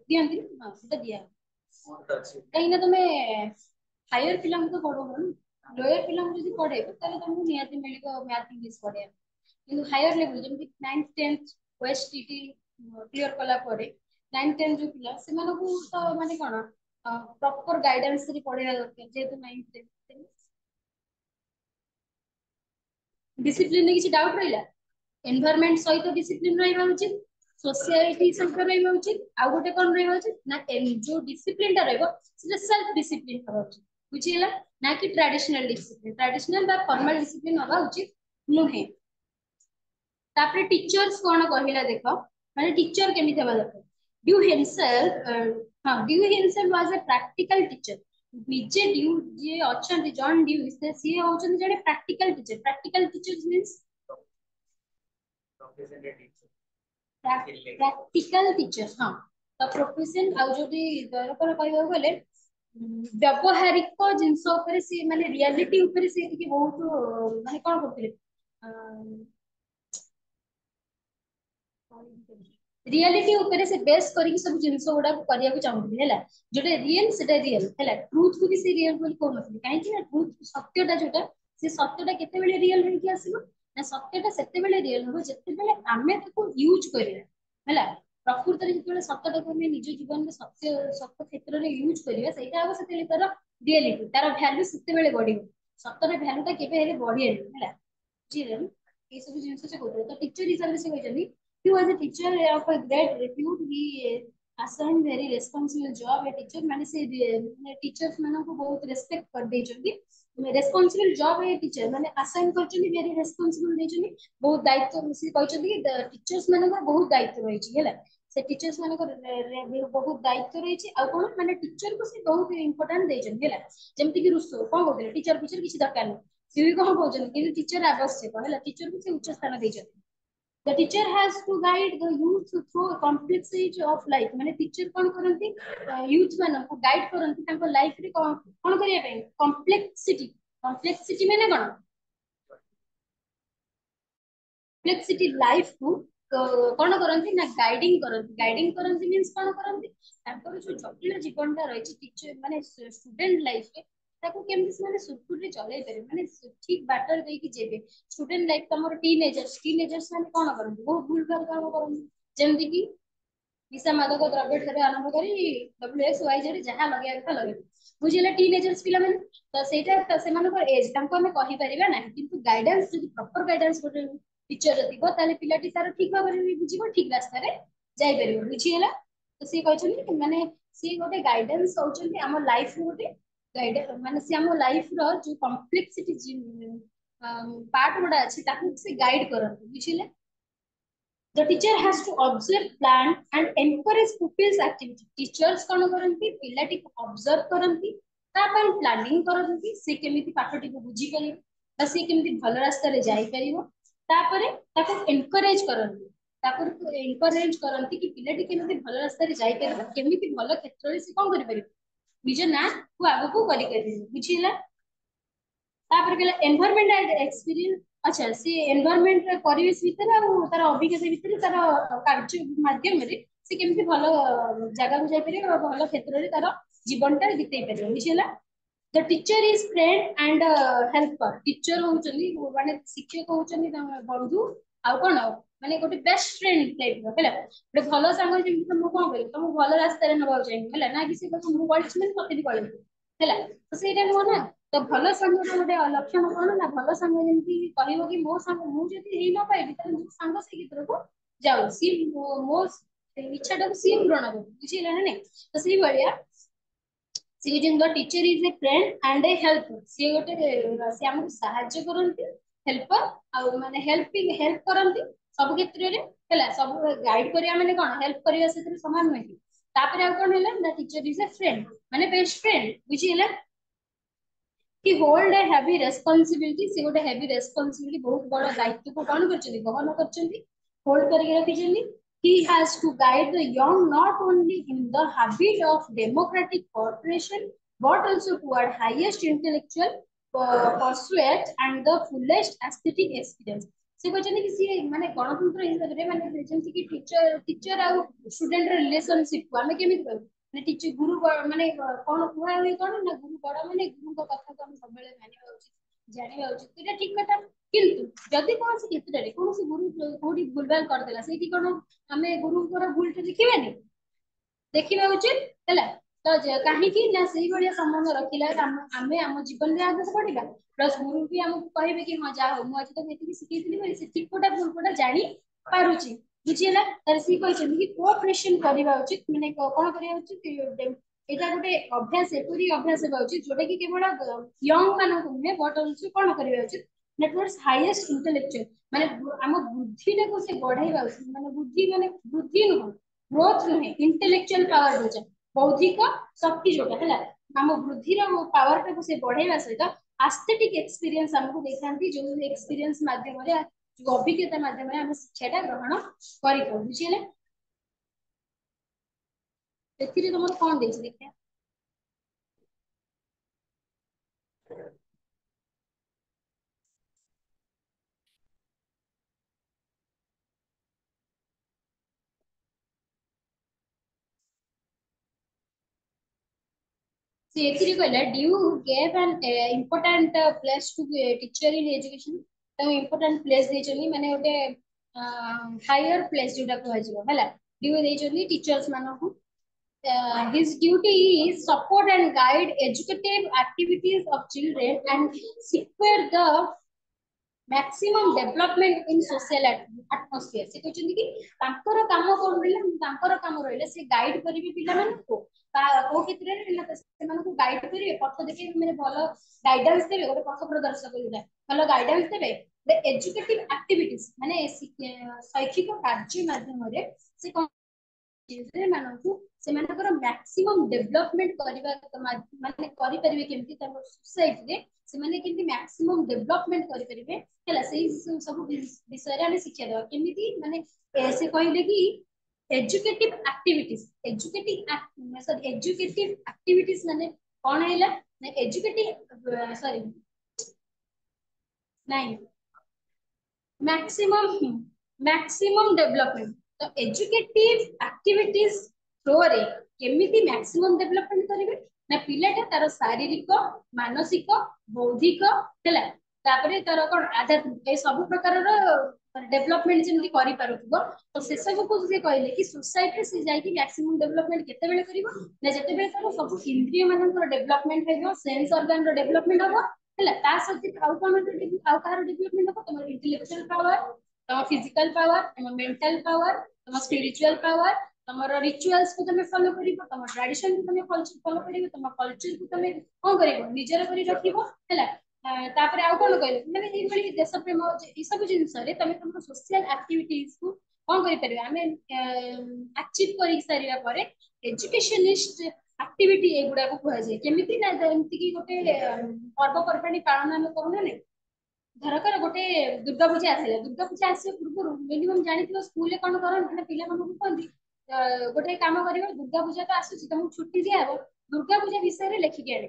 ଦିଅନ୍ତିନି ହଁ ସେଟା ଦିଆ କାହିଁକି ନା ତମେ ହାୟର ପିଲାଙ୍କୁ ତ ପଢଉନ ନା, ଲୋୟର ପିଲାଙ୍କୁ ଯଦି ପଢେଇବ ତାହେଲେ ତମକୁ ନିହାତି ମିଳିବ ମ୍ୟାଥ ଇଂଲିଶ ପଢେଇବା। କିନ୍ତୁ ହାୟର ଲେଭେଲ ଯେମିତି 9th 10th ଓଏସଟିଟି କ୍ଲିୟର କଲା ପରେ 9th 10th ଯୋଉ ପିଲା ସେମାନଙ୍କୁ ତ ମାନେ କଣ ପ୍ରପର ଗାଇଡାନ୍ସ ରେ ପଢେଇବା ଦରକାର, ଯେହେତୁ 9th 10th ଡିସିପ୍ଲିନରେ କିଛି ଡାଉଟ ରହିଲା। ଏନଭାୟରନମେଣ୍ଟ ସହିତ ଡିସିପ୍ଲିନ ରହିବା ଉଚିତ, ସୋସିଆଲିଟି ସହିତ ରହିବା ଉଚିତ। ଆଉ ଗୋଟେ କଣ ରହିବା ଉଚିତ ନା ଯୋଉ ଡିସିପ୍ଲିନ ଟା ରହିବ ସେଟା ସେଲ୍ଫ ଡିସିପ୍ଲିନ ହବା ଉଚିତ। ବୁଝିହେଲା ନା କି ଟ୍ରାଡିସନାଲ ଡିସିପ୍ଲିନ, ଟ୍ରାଡିସନାଲ ବା ଫର୍ମାଲ ଡିସିପ୍ଲିନ ହବା ଉଚିତ ନୁହେଁ। ତାପରେ ଟିଚର୍ସ କଣ କହିଲା ଦେଖ, ମାନେ ଟିଚର କେମିତି ହବା ଦରକାର। Dewey himself Dewey himself was a practical teacher. ନିଜେ ଡ୍ୟୁ ଯିଏ ଅଛନ୍ତି ଜନ୍ ଡ୍ୟୁ ସିଏ ହଉଛନ୍ତି ଜଣେ practical teacher. Practical teacher means practical teacher, ହଁ ତ ପ୍ରୋଫେସନ ଆଉ ଯୋଉଠି ଦରକାର କହିବାକୁ ଗଲେ ବ୍ୟବହାରିକ ଜିନିଷ ଉପରେ ସିଏ ମାନେ ରିଆଲିଟି ଉପରେ ସିଏ ଟିକେ ବହୁତ ମାନେ କଣ କରୁଥିଲେ ରିଆଲିଟି ଉପରେ ସେ ବେସ୍ କରିକି ସବୁ ଜିନିଷ ଗୁଡାକୁ କରିବାକୁ ଚାହୁଁଥିଲେ ହେଲା। ଯୋଉଟା ରିଏଲ ସେଟା ରିଏଲ ହେଲା, ଟ୍ରୁଥ କୁ ବି ସେ ରିଏଲ ବୋଲି କହୁନଥିଲେ। କାହିଁକି ନା ଟ୍ରୁଥ ସତ୍ୟଟା ଯୋଉଟା ସେ ସତ୍ୟଟା କେତେବେଳେ ରିଏଲ ହେଇକି ଆସିବ ନା ସତ୍ୟଟା ସେତେବେଳେ ରିଏଲ ହବ ଯେତେବେଳେ ଆମେ ତାକୁ ୟୁଜ କରିବା ହେଲା। ପ୍ରକୃତରେ ଯେତେବେଳେ ସତଟାକୁ ଆମେ ନିଜ ଜୀବନରେ ସତ୍ୟ କ୍ଷେତ୍ରରେ ୟୁଜ କରିବା ସେଇଟା ହବ ସେତେବେଳେ ତାର ରିଏଲିଟି, ତାର ଭ୍ୟାଲୁ ସେତେବେଳେ ବଢିବ। ସତର ଭ୍ୟାଲୁ ଟା କେବେ ହେଲେ ବଢିବନି ହେଲା। ବୁଝିଲେ ଏଇ ସବୁ ଜିନିଷ ସେ କହୁଥିଲେ। ତ ଟିଚର ହିସାବରେ ସେ କହିଛନ୍ତି he was a teacher of a great repute. He assigned very responsible job a teacher, ମାନେ ସେ ଟିଚର୍ସ ମାନଙ୍କୁ ବହୁତ ରେସ୍ପେକ୍ଟ କରିଦେଇଛନ୍ତି। ରେସ୍ପନ୍ସିବଲ ଜବ୍ ଏ ଟିଚର ମାନେ ଆସାଇନ୍ କରିଛନ୍ତି, ଭେରି ରେସ୍ପନ୍ସିବଲ ଦେଇଛନ୍ତି, ବହୁତ ଦାୟିତ୍ୱ। ସେ କହିଛନ୍ତି କି ଟିଚର୍ସ ମାନଙ୍କର ବହୁତ ଦାୟିତ୍ୱ ରହିଛି ହେଲା। ସେ ଟିଚର୍ସ ମାନଙ୍କର ବହୁତ ଦାୟିତ୍ୱ ରହିଛି। ଆଉ କଣ ମାନେ ଟିଚରକୁ ସେ ବହୁତ ଇମ୍ପୋର୍ଟାଣ୍ଟ ଦେଇଛନ୍ତି ହେଲା। ଯେମିତି କି ରୁସୋ କଣ କହୁଥିଲେ ଟିଚର ଫିଚର କିଛି ଦରକାର ନାହିଁ, ସିଏ ବି କଣ କହୁଛନ୍ତି କିନ୍ତୁ ଟିଚର ଆବଶ୍ୟକ ହେଲା। ଟିଚରକୁ ସେ ଉଚ୍ଚ ସ୍ଥାନ ଦେଇଛନ୍ତି। The teacher has to guide the youth through complexity of life, ମାନେ ଟିଚର କଣ କରନ୍ତି ୟୁଥ ମାନଙ୍କୁ ଗାଇଡ କରନ୍ତି ତାଙ୍କ ଲାଇଫ ରେ କଣ କରିବା ପାଇଁ କମ୍ପ୍ଲେକ୍ସିଟି। କମ୍ପ୍ଲେକ୍ସିଟି ମାନେ କଣ କମ୍ପ୍ଲେକ୍ସିଟି ଲାଇଫ କୁ କଣ କରନ୍ତି ନା ଗାଇଡିଙ୍ଗ କରନ୍ତି। ଗାଇଡିଙ୍ଗ କରନ୍ତି ମିନ୍ସ କଣ କରନ୍ତି ତାଙ୍କର ଯୋଉ ଜଟିଳ ଜୀବନଟା ରହିଛି ଟିଚର ମାନେ ଷ୍ଟୁଡେଣ୍ଟ ଲାଇଫରେ ତାକୁ କେମିତି ସେମାନେ ସୁରୁଖୁରୁରେ ଚଲେଇ ପାରିବେ, ମାନେ ଠିକ ବାଟରେ ଦେଇକି ଯିବେ। ଷ୍ଟୁଡେଣ୍ଟ ଲାଇଫ ତମର ଟିନେଜର୍ସ ମାନେ କଣ କରନ୍ତି ବହୁତ ଭୁଲ ଭାଲ କାମ କରନ୍ତି। ଯେମିତି କି ନିଶା ମାଦକ ଦ୍ରବ୍ୟ ଠାରୁ ଆରମ୍ଭ କରି WXYZ ଯାହା ଲଗେଇବା କଥା ଲଗେଇବେ। ବୁଝିଲେ ଟିନେଜର୍ସ ପିଲାମାନେ ତ ସେଇଟା ସେମାନଙ୍କର ଏଜ ତାଙ୍କୁ ଆମେ କହିପାରିବା ନାହିଁ। କିନ୍ତୁ ଗାଇଡାନ୍ସ ଯଦି ପ୍ରପର ଗାଇଡାନ୍ସ ଗୋଟେ ଟିଚର ଥିବ ତାହେଲେ ପିଲାଟି ତାର ଠିକ ଭାବରେ ବୁଝିବ, ଠିକ ରାସ୍ତାରେ ଯାଇପାରିବ। ବୁଝିହେଲା। ତ ସିଏ କହିଛନ୍ତି ମାନେ ସିଏ ଗୋଟେ ଗାଇଡାନ୍ସ ହଉଛନ୍ତି ଆମ ଲାଇଫ ଗୋଟେ ଗାଇଡ ମାନେ ସେ ଆମ ଲାଇଫ ର ଯୋଉ କମ୍ପ୍ଲେକ୍ସିଟି ପାର୍ଟ ଗୁଡା ଅଛି ତାକୁ ସେ ଗାଇଡ କରନ୍ତି। ବୁଝିଲେ। The teacher has to observe, plan and encourage pupils activity. Teachers କଣ କରନ୍ତି ପିଲାଟିକୁ observe କରନ୍ତି, ତା ପାଇଁ ପ୍ଲାନିଂ କରନ୍ତି ସେ କେମିତି ପାଠଟିକୁ ବୁଝିପାରିବ ବା ସେ କେମିତି ଭଲ ରାସ୍ତାରେ ଯାଇପାରିବ। ତାପରେ ତାକୁ ଏନକରେଜ କରନ୍ତି, ତାକୁ ଏନକରେଜ କରନ୍ତି କି ପିଲାଟି କେମିତି ଭଲ ରାସ୍ତାରେ ଯାଇପାରିବ, କେମିତି ଭଲ କ୍ଷେତ୍ରରେ ସେ କଣ କରିପାରିବ ନିଜ ନାଁ କୁ ଆଗକୁ କରିପାରିବ। ବୁଝିଲା। ତାପରେ କହିଲା ଏନଭାୟରମେଣ୍ଟ ଆଣ୍ଡ ଏକ୍ସପିରିଏନ୍ସ। ଆଚ୍ଛା ସେ ଏନଭାୟରମେଣ୍ଟ ପରିବେଶ ଭିତରେ ଆଉ ତାର ଅଭିଜ୍ଞତା ଭିତରେ ତାର କାର୍ଯ୍ୟ ମାଧ୍ୟମରେ ସେ କେମିତି ଭଲ ଜାଗାକୁ ଯାଇପାରିବ, ଭଲ କ୍ଷେତ୍ରରେ ତାର जीवनटा बितेई पारे बुझिला the teacher is friend and helper teacher होचनी माने शिक्षक होचनी बंधु आउ कोन माने गोटे बेस्ट फ्रेंड टाइप रो हैला गोटे भलो संग जेमि तुम कोन करियो तुम भलो रास्ता रे नबा चाहिए हैला ना कि से तुम पढ़िस में मते भी पढ़े हैला तो सेटा नुह ना तो भलो संग रो गोटे लक्षण कोन ना भलो संग जेमि कहबो कि मो संग मु जति हेई न पाइबी त मो संग से की को जाऊ सी मो इच्छाटा को सी पूर्ण करू बुझिला ना नहीं तो सेही भलिया सी जिन the teacher is a friend and a helper सी गोटे सी हमको सहाय्य करंती हेल्पर आ माने हेल्प करंती सब क्षेत्र रे हैला सब गाइड करिया माने कोन हेल्प करिया से समान नहीं तापर आ कोन हैला the teacher is a friend माने बेस्ट फ्रेंड बुझिला कि होल्ड ए हेवी रेस्पॉन्सिबिलिटी से गोटे हेवी रेस्पॉन्सिबिलिटी बहुत बड़ दायित्व को कौन करछथि वहन करछथि होल्ड करके रखिछथि he has to guide the young not only in the habit of democratic cooperation but also toward highest intellectual pursuit and the fullest aesthetic experience से कहते कि सी माने गणतंत्र हिसाब रे माने जेमति कि टीचर आ स्टूडेंट रिलेशनशिप को हमें केमिति कहू माने टीचर गुरु माने कोन कुआ होई कोन ना गुरु बड़ माने गुरु को कथा को हम सबले मानिबा उचित जानिबा उचित एटा ठीक कथा किंतु जदि कोन से क्षेत्र रे कोन से गुरु कोडी भूलभाल कर देला सेठी कोन हमें गुरु को भूल तो देखिबानी देखिबा उचित हैला तो कहीं कि ना सही बढ़िया संबंध रखिला हमें हम जीवन में आगे बढ़िबा प्लस गुरु भी हमको कहबे कि हां जा हो मु आज तो एति सिखैथिली बरी से ठीक कोटा भूल कोटा जानी पारुची बुझिला तर सी कहछन कि कोऑपरेशन करबा उचित माने कोन करिया उचित एटा गोटे अभ्यास एपरी अभ्यास हेबा उचित जोटा कि केवल यंग मानक नुहे बट ऑल्सो कोन करिया उचित नेटवर्क्स हाईएस्ट इंटेलेक्चुअल माने हम बुद्धि को से बढ़ाइबा उचित माने बुद्धि नुह ग्रोथ नुहे इंटेलेक्चुअल पावर बुझा बौद्धिक शक्ति जोटा है आम वृद्धि पावर टाक से बढ़ेवा सहित एस्थेटिक एक्सपीरियंस हमको देखाती जो एक्सपीरियंस माध्यम जो अभिज्ञता माध्यम आम शिक्षाटा ग्रहण कर बुझे तुम कौन दे देखा So actually कहला due gave an important place to teacher in education तो important place दे चली माने ओटे higher place जोटा कहै जिवो हला ड्यू दे चली टीचर्स मानो को his duty is support and guide educative activities of children and secure the maximum development in social atmosphere से कहछन कि तांकर काम कोन रहले तांकर काम रहले से गाइड करिवे पिला मन को को क्षेत्र रे ना से मन को गाइड करिवे पथ देखे माने भलो गाइडेंस देबे गोटे पथ प्रदर्शक होइला भलो गाइडेंस देबे द एजुकेटिव एक्टिविटीज माने शैक्षिक कार्य माध्यम रे से चिल्ड्रेन मानकु सेमानकर मैक्सिमम डेवलपमेंट करिबा माने करि परिबे केमति त सोसाइटी रे से माने केमति मैक्सिमम डेवलपमेंट करि परिबे हला सेही सब विषय रे हम शिक्षा देबा केमति माने से कहले कि एजुकेटिव एक्टिविटीज माने कोन हैला एजुकेटिव सॉरी नहीं मैक्सिमम डेवलपमेंट तो एजुकेटिव एक्टिविटीज थ्रो रे केमिति मैक्सिमम डेवलपमेंट करिवे ना पिलाटा तार शारीरिक मानसिक बौद्धिक हैला तापरे तार कोन आध्यात्मिक ए सब प्रकार रो डेवलपमेंट जेमति करि पारुथबो तो से सब को जे कहले कि सोसाइटी से जाई कि मैक्सिमम डेवलपमेंट केते बेले करिवो ना जते बेले तार सब इंद्रिय मानकर डेवलपमेंट हेबो सेंस ऑर्गन रो डेवलपमेंट हबो हैला ता सती आउ कोन आउ कार डेवलपमेंट हबो तमर इंटेलेक्चुअल पावर तम फिजिकल पावर तम मेंटल पावर तम स्पिरिचुअल पावर तमर रिचुअल्स को तमे फॉलो करिवो तम ट्रेडिशन को तमे फॉलो करिवो तम कल्चर को तमे कोन करिवो निजर करि रखिवो हैला तापर आउ कोन कहले माने ए भली देश प्रेम ए सब जिंस रे तमे तम सोशल एक्टिविटीज को कोन करि परिबे हमें अचीव करि सारिया परे एजुकेशनिस्ट एक्टिविटी एगुडा को कहै जे केमिति ना एमति की गोटे पर्व पर्वणी पालन हम करू ना धरकर गोटे दुर्गा पूजा आसिला दुर्गा पूजा आसे पूर्व मिनिमम जानिथिबो स्कूल रे कोन करन माने पिला मन को कहंदी गोटे काम करिवो दुर्गा पूजा तो आसुची तुम छुट्टी दिया हो दुर्गा पूजा विषय रे लेखि के आने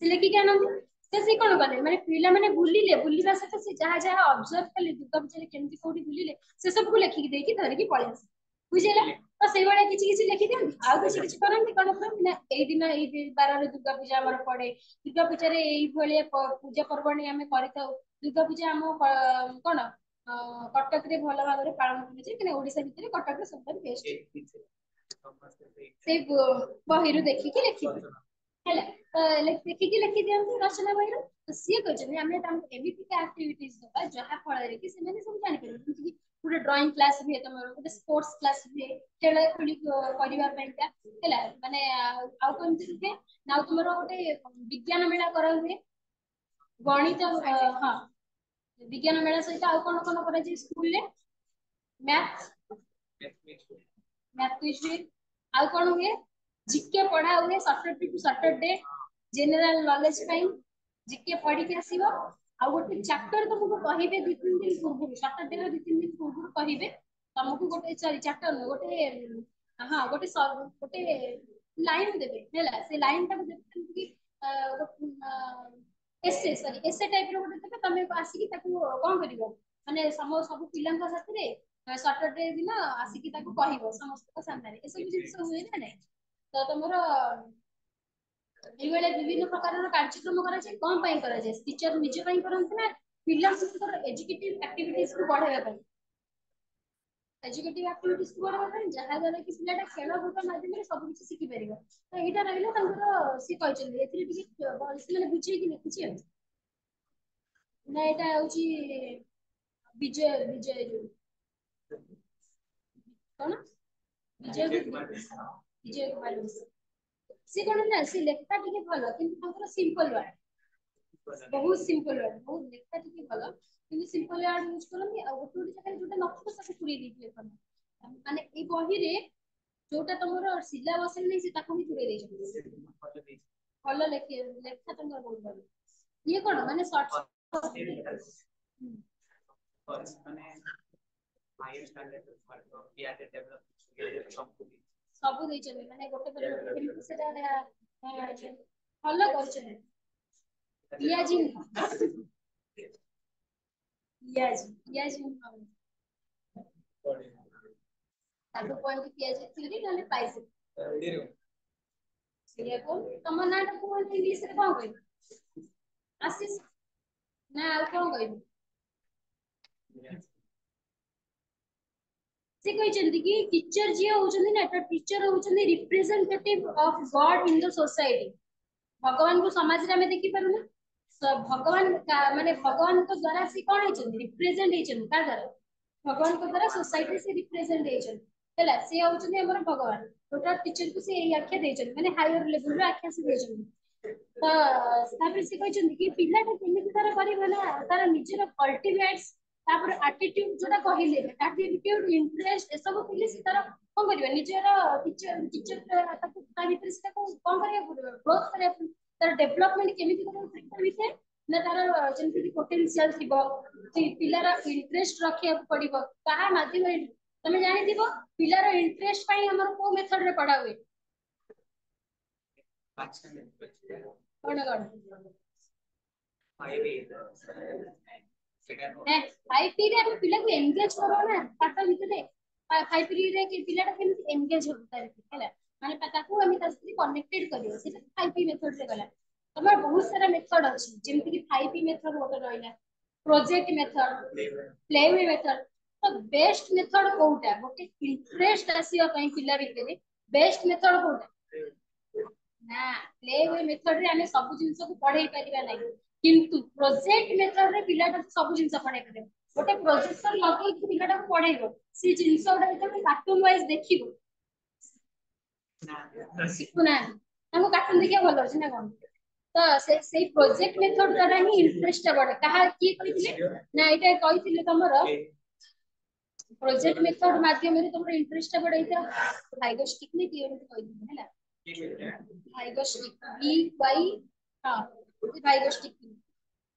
से लेखि के आनंदी से कोन कले माने पिला माने बुलिले बुलिबा से जहा जहा ऑब्जर्व कले दुर्गा पूजा रे केमति कोडी बुलिले से सब को लेखि के देकी धरि की पळे आसे बुझेगा तो से भाया किछि किछि लिखि दियंती आ किछि किछि करंती कोन ना एई दिन एई बार रे दुर्गा पूजा हमर पड़े दुर्गा पूजा रे एई भले पूजा पर्वणी हमें करथाउ दुर्गा पूजा हम कोन कटक रे भल भाग रे पालन करजे कि ओडिसा भितर कटक रे सबसे बेस्ट से बहिरु देखिकी लिखि ହେଲା ଦେଖିକି ଲେଖି ଦିଅନ୍ତି ରଚନା ବହିରୁ ତ ସିଏ କହିଛନ୍ତି ଆମେ ତାଙ୍କୁ ଏମିତିକା ଆକ୍ଟିଭିଟିଜ ଦବା ଯାହା ଫଳରେ କି ସେମାନେ ସବୁ ଜାଣିପାରିବେ ଯେମିତି କି ଗୋଟେ ଡ୍ରଇଂ କ୍ଲାସ ହୁଏ ତମର ଗୋଟେ ସ୍ପୋର୍ଟସ କ୍ଲାସ ହୁଏ ଖେଳ ଖେଳି କରିବା ପାଇଁକା ହେଲା ମାନେ ଆଉ କେମିତି ହୁଏ ନା ତୁମର ଗୋଟେ ବିଜ୍ଞାନ ମେଳା କରା ହୁଏ ଗଣିତ ହଁ ବିଜ୍ଞାନ ମେଳା ସହିତ ଆଉ କଣ କଣ କରାଯାଏ ସ୍କୁଲରେ ମ୍ୟାଥ ମ୍ୟାଥ କ୍विଜ ହୁଏ ଆଉ କଣ ହୁଏ ଜିକେ पढ़ा हुए Saturday to Saturday general knowledge ପାଇଁ ଜିକେ पढ़ी आसीबो आ गोटे चैप्टर तुमको कहिबे 2-3 दिन पूर्व सैटरडे रो 2-3 दिन पूर्व कहिबे तुमको गोटे सॉरी चैप्टर गोटे हां गोटे लाइन देबे हैला से लाइन टा देबे कि एसे सॉरी एसे टाइप रो गोटे देबे तमे आसी कि ताको कोन करिवो माने सब पिलांका साथरे सैटरडे दिन आसी कि ताको कहिवो समस्त सामने ए सब जिंस हुए ना नहीं तो तुमरो ଏଇଭଳିଆ ବିଭିନ୍ନ ପ୍ରକାରର କାର୍ଯ୍ୟକ୍ରମ କରାଯାଏ କଣ ପାଇଁ କରାଯାଏ ଟିଚର ନିଜ ପାଇଁ କରନ୍ତି ନା ପିଲାଙ୍କର ଏଜୁକେଟିଭ ଆକ୍ଟିଭିଟିଜ କୁ ବଢାଇବା ପାଇଁ एजुकेटिव एक्टिविटीज को बड़ा करते हैं जहां द्वारा कि पिलाटा खेल कूद माध्यम सब किसी शिखि परिबो तो एटा रहले तांकर सी कहचली एथि टिके माने बुझे कि लिखिछि ना एटा होची विजय विजय जो कोन विजय कुमार सी कोन ना सी लेखा टिके भलो किंतु तांकर सिंपल वर्ड बहुत सिंपल वर्ड बहुत लेखा टिके भलो किंतु सिंपल वर्ड यूज करंती आ गोटे जगह जोटा नथिबो सब पुरी दी माने ए बही रे जोटा तमरो सिलेबस नै से ताको भी पुरे देछ भलो लेखि लेखा तमरो बहुत भलो ये कोन माने शॉर्ट माने हायर स्टैंडर्ड या डेवलप सब देइ चले माने गोटे पर केमति सेटा भलो करछन पियाजी पियाजी ताको पॉइंट पियाजी थ्री नाले पाइसे ये को तम नाटा को इंग्लिश रे कोन कहि आशीष ना आ कोन कहि से कहते कि टीचर जी होचंदी ना तो टीचर होचंदी representative of God in the society भगवान को समाज रे हमें देखि पारुना भगवान माने भगवान को द्वारा से कोन हेचंदी रिप्रेजेंट हेचंदी का द्वारा भगवान को द्वारा सोसाइटी से रिप्रेजेंट हेचंदी हैला से होचंदी हमर भगवान टोटल टीचर को से एई आख्या देचंदी माने हायर लेवल रो आख्या से देचंदी तो तापर से कहचंदी कि पिलाटा केमिति तार परिबना तार निजर कल्टीवेट्स तापर एटीट्यूड जोटा कहिले एटीट्यूड इंटरेस्ट ए सब पिले से तार कोन करबा निजर टीचर टीचर ताको ता भीतर से ताको कोन करिया पड़िबो ग्रोथ करिया तार डेवलपमेंट केमिति करिया पड़िबो विषय ना तार जेंति कि पोटेंशियल थिबो से पिलार इंटरेस्ट रखिया पड़िबो कहा माध्यम रे तमे जानि दिबो पिलार इंटरेस्ट पई हमर को मेथड रे पढ़ा हुए कोन कोन 5P रे हम पिला को एंगेज करो ना पाठ भितरे 5P रे कि पिलाटा केमिति एंगेज होता है हैला माने ताको हम तासे कनेक्टेड करियो सेटा 5P मेथड रे गला तमर बहुत सारा मेथड अछि जेमति कि 5P मेथड होता रहइला project method play way method तो बेस्ट मेथड कोउटा गोटे इंटरेस्ट आसीया पई पिला भितरे बेस्ट मेथड कोउटा ना प्ले वे मेथड रे हमें सब जिंस को पढ़ाई परिबा नाही किंतु प्रोजेक्ट मेथड रे पिलाटा सब जिंस पढ़ाई परिबा गोटे प्रोजेक्टर लगे कि पिलाटा को पढ़ाइबो सी जिंस उडा जब कार्टून वाइज देखिबो ना सिखु ना हमको कार्टून देखिया भलो अछि ना कोन तो से प्रोजेक्ट मेथड द्वारा ही इंटरेस्ट बढ़े कहा की कहिथिले ना एटा कहिथिले तमरो प्रोजेक्ट मेथड माध्यम रे तमरो इंटरेस्ट बढ़ाइता डायग्नोस्टिक ने की कहिथिले हैला डायग्नोस्टिक बी वाई हां डायग्नोस्टिक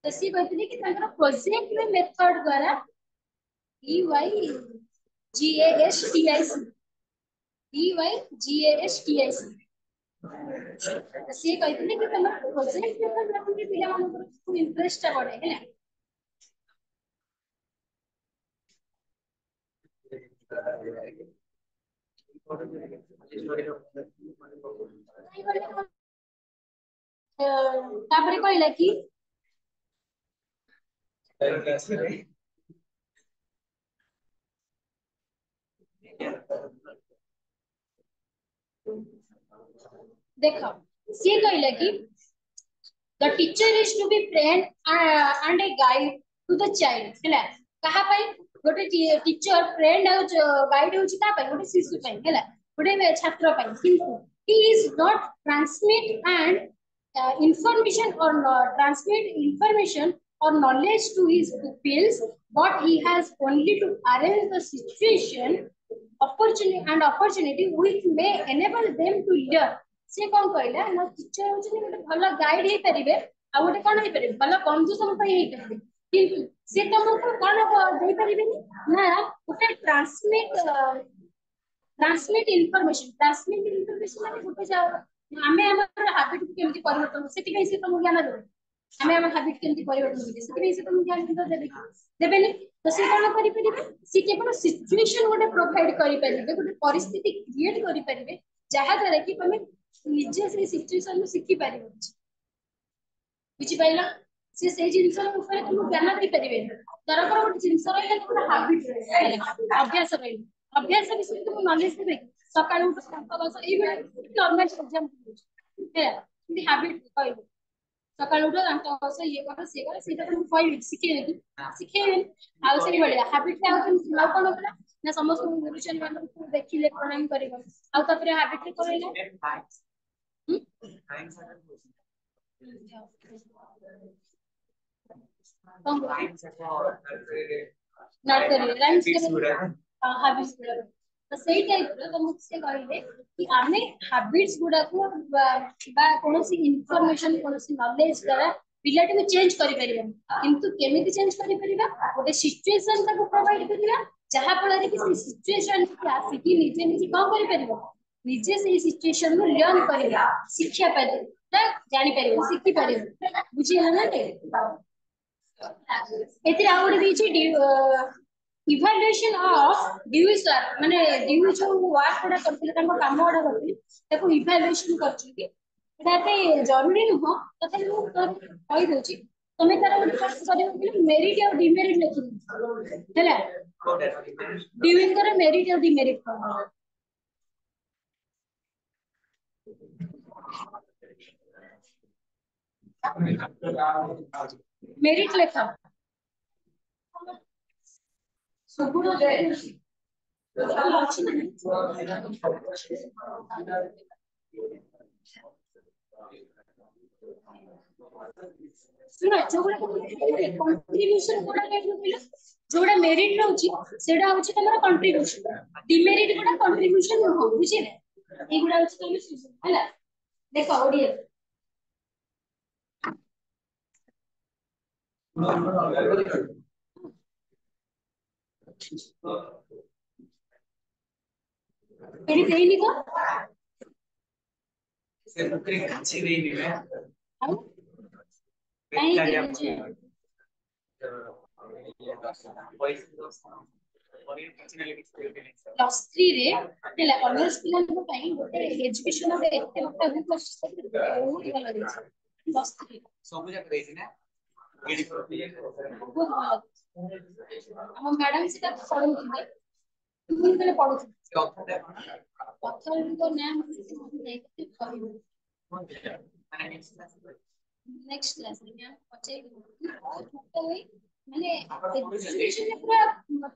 तो सी कहते कि तंत्र प्रोजेक्ट में मेथड द्वारा E Y G A S T I C E Y G A S T I C तो सी कहते कि तंत्र प्रोजेक्ट मेथड द्वारा कि पिला मानकर इंटरेस्ट बढ़े है तापर कहला कि देख सी कहला कि the teacher is to be friend and a guide to the child हैला कहा पई गोटे टीचर फ्रेंड और गाइड होची का पई गोटे शिशु पई हैला गोटे छात्र पई किंतु he is not transmit and information or transmit information or knowledge to his pupils but he has only to arrange the situation opportunity which may enable them to learn से कौन कहला ना टीचर होची गोटे भलो गाइड हे परिबे आ गोटे कोन हे परिबे भलो बंधु सम पई हे परिबे किंतु से तुमको कोन दे परिबेनी ना गोटे ट्रांसमिट इनफॉरमेशन माने गोटे जा हमें हमर हैबिट को केमति परिवर्तन सेति कहि से तुम ज्ञान देबे हमें हमर हैबिट केमति परिवर्तन होबे सेति कहि से तुम ज्ञान देबे देबेनी तो से कोन करि परिबे से केवल सिचुएशन गोटे प्रोवाइड करि परिबे गोटे परिस्थिति क्रिएट करि परिबे जहा द्वारा कि तुम निजे से सिचुएशन में सिखि परिबो बुझि पाइला से जिंस ऊपर तुम ज्ञान दे परिबे तरकर गोटे जिंस रहले गोटे हैबिट अभ्यास रहले अभ्यास विषय तुम नॉलेज देबे सकाळ उठ संत बस एई नॉर्मल एग्जाम है हैबिट कहबो सकाळ उठ संत बस ये कर से तुम कहबे सिखेबे आ से बढ़िया हैबिट ता तुम सुना कोन होला ना समस्त गुरुजन मान को देखिले प्रणाम करबो आ तपरे हैबिट करैला नर्सरी राइम्स हैबिट्स तो सही टाइप रो तो मुझसे कहले कि आमे हैबिट्स गुडा को बा कोनोसी इंफॉर्मेशन कोनोसी नॉलेज द्वारा पिलाटी को चेंज करि परिबा किंतु केमिति चेंज करि परिबा गोटे सिचुएशन ताको प्रोवाइड करिबा जहा फल कि सिचुएशन के आसी कि निजे निजे कोन करि परिबा निजे से सिचुएशन में लर्न करिबा शिक्षा पाइबा जानि परिबा सिखि परिबा बुझी हला ने एतिर आउड दिछि इवैल्यूएशन ऑफ ड्यू सर माने ड्यू जो वर्क कोडा करथिले ताको काम कोडा करथिले ताको इवैल्यूएशन करछि एटाते जरूरी नुह तथे मु कहि दोछि तमे तार गोटे पास करियो कि मेरिट और डिमेरिट लेखि हैला ड्यूइंग कर मेरिट और डिमेरिट मेरिट लेखा सुबुर दे सुना जोड़ा कंट्रीब्यूशन कोडा लेखनु बिलो जोड़ा मेरिट रहउची सेडा होची तमरा कंट्रीब्यूशन डिमेरिट कोडा कंट्रीब्यूशन हो बुझी ए गुडा होची तमे हैला देखो ओडिया एडी देइनी को से पुत्री काची देइनी में आउ नहीं प्लस 3 रे हैला ऑनर्स पिलान को पई गोटे एजुकेशन रे एते मोटा भी कोशिश बहुत भलो दिस प्लस 3 सब जगह देइनी ना एडी बहुत भलो हम मैडम से पढ़ौथिले तुम केले पढ़ौथिले पत्थर को नाम देखते कहू नेक्स्ट क्लास में पचे माने एजुकेशन में पूरा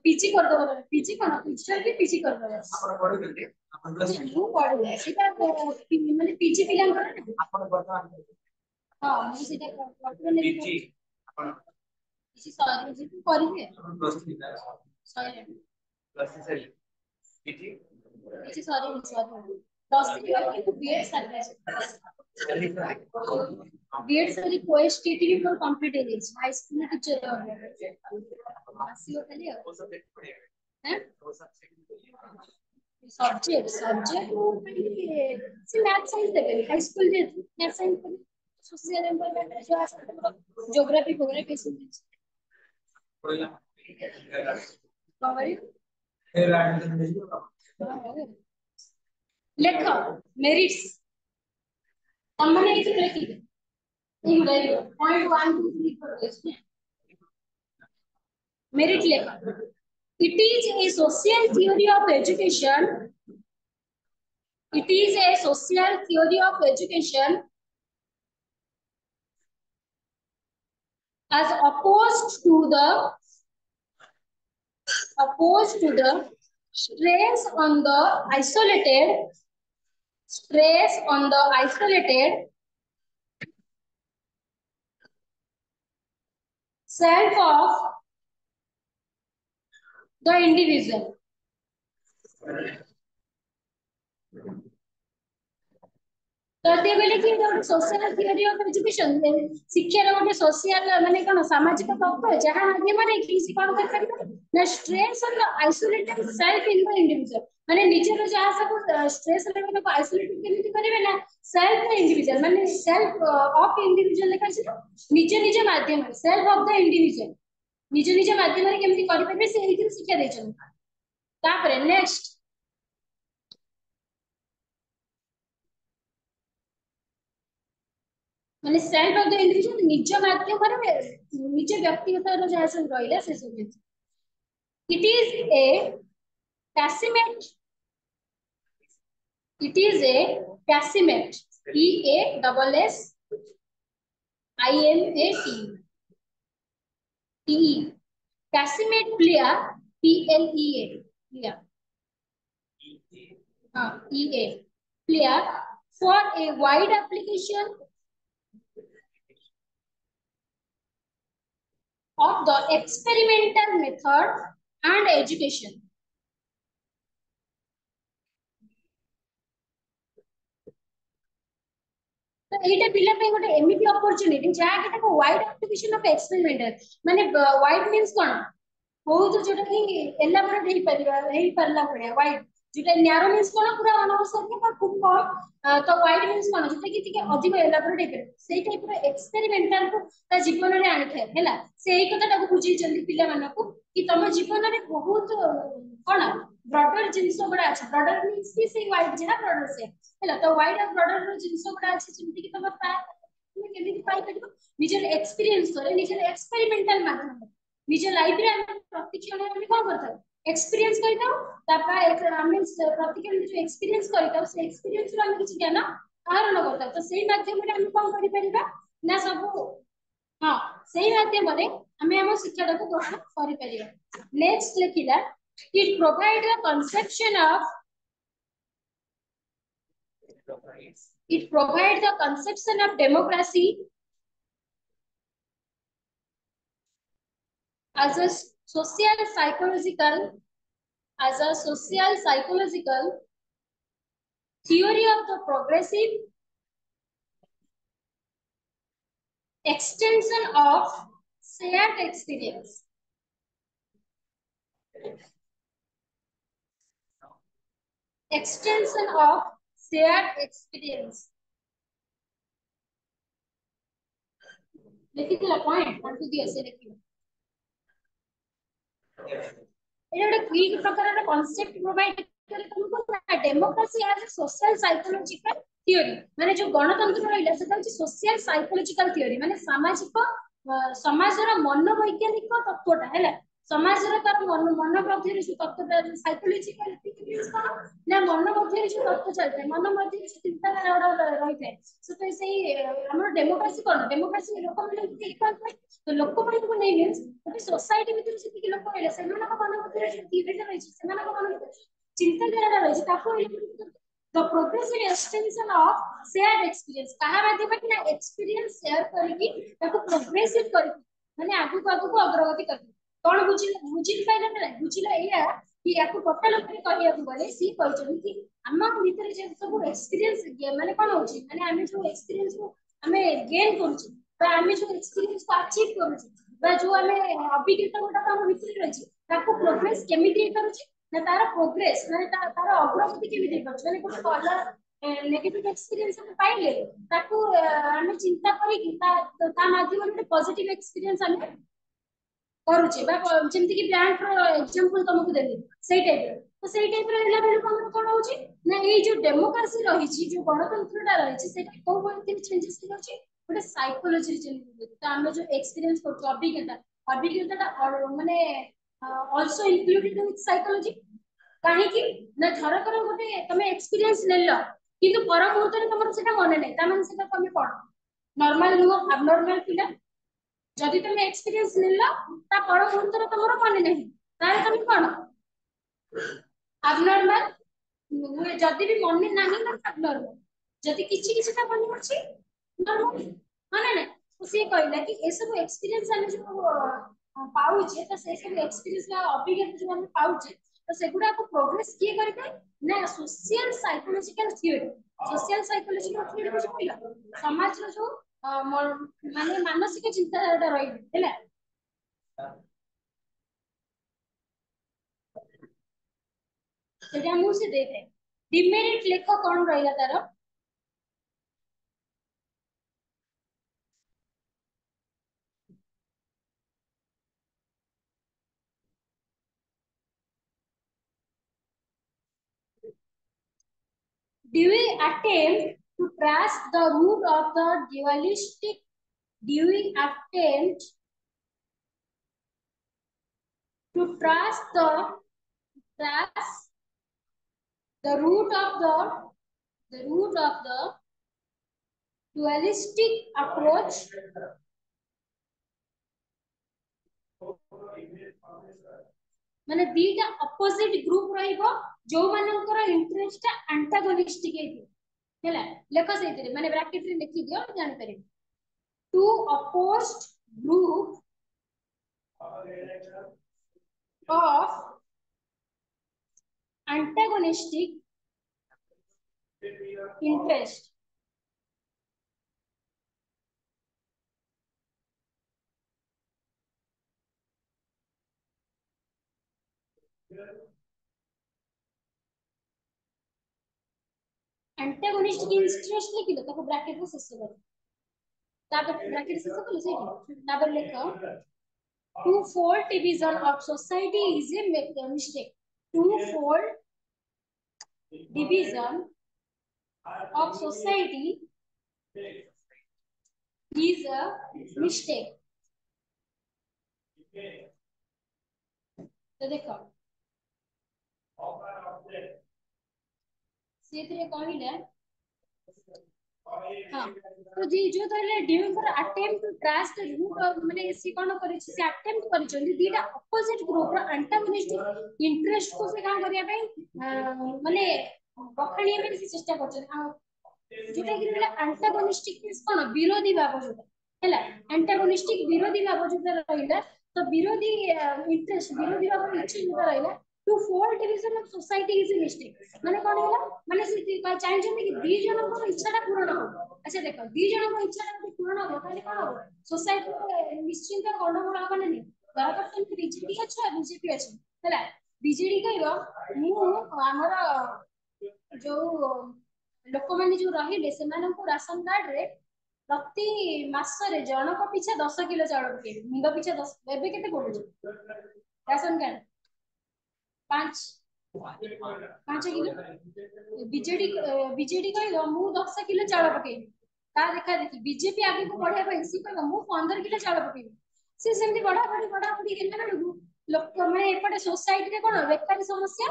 पीजी कर दो पीजी कोन टीचर भी पीजी कर दो आपण पढु जल्दी आपण प्लस मु पढु सेटा माने पीजी पिलान कर आपण वर्तमान हां मु सेटा पढु नै पीजी आपण पीजी सॉरी जी करिवे आपण प्लस 3 सॉरी प्लस 3 सही पीजी पीजी सॉरी प्लस 3 करके बीएड सर्विस बीएड सरी कोएसटीटी भी मोर कंप्लीट हो गई हाई स्कूल टीचर आसीओ खाली वो सब्जेक्ट पढ़िए हैं वो सब्जेक्ट सब्जेक्ट से मैथ साइंस देबे हाई स्कूल जे मैथ साइंस सोशल एनवायरनमेंट जो आसे ज्योग्राफी ज्योग्राफी से पढ़िया कवरी फिर आगे लेख मेरिट्स हमने इसे लिखी इन पॉइंट 1 2 3 4 मेरिट लेख it is a social theory of education. It is a social theory of education as opposed to the stress on the isolated self of the individual. तो ते बोले कि गोटे सोशल थियरी ऑफ एजुकेशन शिक्षा रे गोटे social माने कोन सामाजिक तत्व जहां माध्यम रे किसी कोन कर परिबा ना stress on the isolated self in the individual माने निजे जहां सब स्ट्रेस लेवल को आइसोलेटेड केमिति करिवे ना सेल्फ द इंडिविजुअल माने सेल्फ ऑफ इंडिविजुअल लेखा छै निजे निजे माध्यम सेल्फ ऑफ द इंडिविजुअल निजे निजे माध्यम रे केमिति करि परिबे से एही शिक्षा दैछन तापरे नेक्स्ट माने सेल्फ ऑफ द इंडिविजुअल निज माध्यम रे निज व्यक्तिगत रो जहा सब रहिला से सब इट इज ए पैसिमेट it is a पैसिमेट PASSIMAT TE पैसिमेट player PLEA player EA player for a wide application of the experimental method and education. तो एटा पिला पे गोटे एमिति अपॉर्चुनिटी जहा के ताको वाइड एप्लीकेशन ऑफ एक्सपेरिमेंटल माने वाइड मींस कोन बहुत जोटा कि एलाबोरेट हेई परला पड़े वाइड जोटा नैरो मींस कोन पूरा अनवसर के खूब कम तो वाइड मींस कोन जोटा कि तिके अधिक एलाबोरेट हे सेई टाइप रो एक्सपेरिमेंटल को ता जीवन रे आनि थे हैला सेई कथाटा को बुझी जल्दी पिला मानको कि तम जीवन रे बहुत कोन ब्रॉडर जिंस बडा আছে ब्रॉडर मींस कि सेई वाइड जहा ब्रॉडर से हैला तो वाइड और ब्रॉडर रो जिंस बडा আছে जेमति कि तम तुम केमिति पाई परिबो निजर एक्सपीरियंस करे निजर एक्सपेरिमेंटल माध्यम निज लाइफ रे हम प्रतिक्षण हम कोन करथाउ एक्सपीरियंस करिताउ तापा एक हम प्रतिक्षण जो एक्सपीरियंस करिताउ से एक्सपीरियंस रो हम किछि ज्ञान आहरण करताउ तो सेही माध्यम रे हम कोन करि परिबा ना सब हां सेही माध्यम रे हम हम शिक्षा को ग्रहण करि परिबा नेक्स्ट लेखिला it provide the conception of it provides the conception of democracy as a social psychological theory of the progressive extension of shared experience. Extension of shared experience. लिखिला पॉइंट वन टू दियो से लिखिला एटा की प्रकार रे concept provide करे तुमको democracy as a social psychological theory माने जो गणतंत्र रहिला सेटा होची सोशल साइकोलॉजिकल थ्योरी माने सामाजिक समाजर मनोवैज्ञानिक तत्वटा हैला समाजर तार मन मध्य जो तत्वटा साइकोलॉजिकल मींस कोन ना मन मध्य जो तत्व चलते मन मध्य जो चिंताधारा रहिते सो तो सेही हमर डेमोक्रेसी कोन डेमोक्रेसी लोक माने तो लोक माने को नै मींस गोटे सोसाइटी भीतर से लोक रहले सेमान को मन मध्य जो थियरी रहि सेमान को मन चिंताधारा रहि ताको the progressive extension of shared experience कहा माध्यम कि ना एक्सपीरियंस शेयर करके ताको प्रोग्रेसिव करके माने आगु को अग्रगति करके कोन बुझी पाइला ना बुझिला एया कि याको टोटल ऊपर कहिया को बोले सी कहचन कि हम भीतर जे सब एक्सपीरियंस माने कोन होची माने हम जो एक्सपीरियंस को हमें गेन करछु बा हम जो एक्सपीरियंस को अचीव करछु बा जो हमें अभिज्ञता गोटा हम भीतर रहिछि ताको प्रोग्रेस केमिति करछु ना तार प्रोग्रेस माने तार अग्रगति केमिति करछु माने कोन कलर नेगेटिव एक्सपीरियंस हम पाइले ताको हम चिंता करी कि ता माध्यम रे पॉजिटिव एक्सपीरियंस हम କରୁଛे बा जेमति कि बैंक रो एग्जांपल तुमको देली सेही टाइप रो तो सेही टाइप रो हेला बेले हमर कोन होची ना ए जो डेमोक्रेसी रहिची जो गणतंत्रटा रहिची सेटा को कोन चेंजेस होची गोटे साइकोलॉजी चेंज तो हम जो एक्सपीरियंस करछो अभिज्ञता माने आल्सो इंक्लूडेड विथ साइकोलॉजी काहे कि ना थरकर गोटे तमे एक्सपीरियंस लेलो किंतु पर मुहूर्त रे तमर सेटा मने नै ता माने सेटा तमे कोन नॉर्मल नुह अबनॉर्मल पिला जदि तमे एक्सपीरियंस लेलो ता पर मुहूर्त रे तमर मने नै ताले तमे कोन अबनॉर्मल जदि भी मने नाही ना अबनॉर्मल जदि किछि किछि ता मने अछि नॉर्मल माने नै से कहला कि ए सब एक्सपीरियंस हम जो पाउछे तो से सब एक्सपीरियंस ला अभिज्ञता जो हम पाउछे तो सेगुडा को प्रोग्रेस किए करके ना सोशल साइकोलॉजिकल थ्योरी को कहला समाज रो जो माने मानसिक चिंताधारा रही हैला सेटा मु से देखे डिमेरिट लेख कोन रहिला तार do we attempt to trace the root of the dualistic do we attempt to trace the root of the dualistic approach माने दीटा अपोजिट ग्रुप रहिबो जो मानकर इंटरेस्ट एंटागोनिस्टिक हेला लेखो सेतिरे माने ब्रैकेट रे लिखि दियो जानि पारे to opposed group of antagonistic interest antagonistic interest लिखिलो ताको ब्रैकेट में शेष कर तापर ब्रैकेट शेष कर सेठी तापर लिखो twofold division of society is a mistake twofold division of society is a mistake तो देखो सेतरे कहिला हां तो जी जो तले doing for attempt to trace the root of माने सी कोन करि से अटेम्प्ट करि छथि दीटा अपोजिट ग्रुप रो एंटागोनिस्टिक इंटरेस्ट को से काम करिया पई माने बखणी में से चेष्टा करछन जोटा कि एंटागोनिस्टिक मींस कोन विरोधी भाव जोटा हैला एंटागोनिस्टिक विरोधी भाव जोटा रहिला तो विरोधी इंटरेस्ट विरोधी भाव इच्छा जोटा रहिला to four division of society is a mistake माने कोन होला माने से चाहि छथि कि दी जन को इच्छाटा पूर्ण हो अच्छा देखो दी जन को इच्छाटा पूर्ण हो ताले कोन हो सोसाइटी निश्चित गंडगोल हो माने दरकार तुम बीजेपी अच्छा बीजेपी अच्छा हैला बीजेडी कहबो मु हमर जो लोक माने जो रहिले सेमान को राशन कार्ड रे प्रति मास रे जनक पिछा 10 किलो चाउल पकेबे मुंड पिछा 10 एबे केते पडुछ राशन कार्ड 5 किलो बीजेडी कहलो मु 10 किलो चाउल पकेबे ता देखा देखी बीजेपी आगे को बढ़िया पे सी कहलो मु 15 किलो चाउल पकेबे से सेमती बड़ा बड़ी हेला बेलु लोक माने एपटे सोसाइटी रे कोन बेकारी समस्या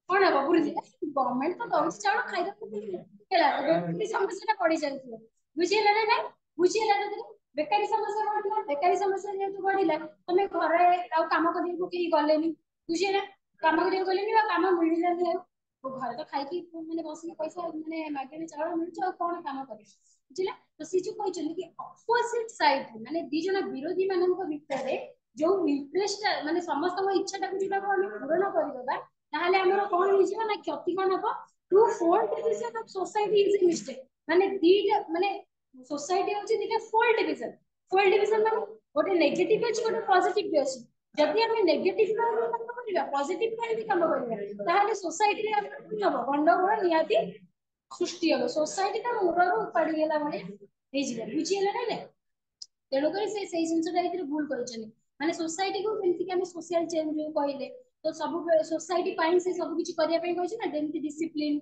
कोन हो बुझी गवर्नमेंट तो दउछ चाउल खाइदा हेला बेकारी समस्या पड़ी जाय बुझिला ना नहीं बुझिला ना बेकारी समस्या बढ़िला बेकारी समस्या जेतु बढ़िला तमे घरे आ काम करियो के गलेनी बुझिला काम करियो गलेनी बा काम मिलिला नहीं तो घर तो खाई की माने बसी पैसा माने मागेने चाउल मिलछ आ कोन काम करी बुझिला तो सी जो कहछन कि अपोजिट साइड माने दी जन विरोधी मानन को भितरे जो इंटरेस्ट माने समस्त को इच्छाटा को जोटा को हम पूर्ण करिबा ताहले हमर कोन हिजबा ना क्षति कोन हो to four division of society is a mistake माने दीटा माने सोसाइटी होची दीटा फोर डिवीजन माने गोटे नेगेटिव अछि गोटे पॉजिटिव भी अछि जदि हम नेगेटिव काम करिबा पॉजिटिव काम भी काम करिबा ताहले सोसाइटी रे हम हबो गंडगोल नियाती सृष्टि हबो सोसाइटी का मूलरो उपाड़ी गेला माने हेजिला बुझिला ना तेणु कर से जिनसटा भूल कर ମାନେ सोसाइटी को जेमति कि हम सोशल चेंज जो कहले तो सब सोसाइटी से सब किछि करिया ପାଇଁ कहछि ना जेमति डिसिप्लिन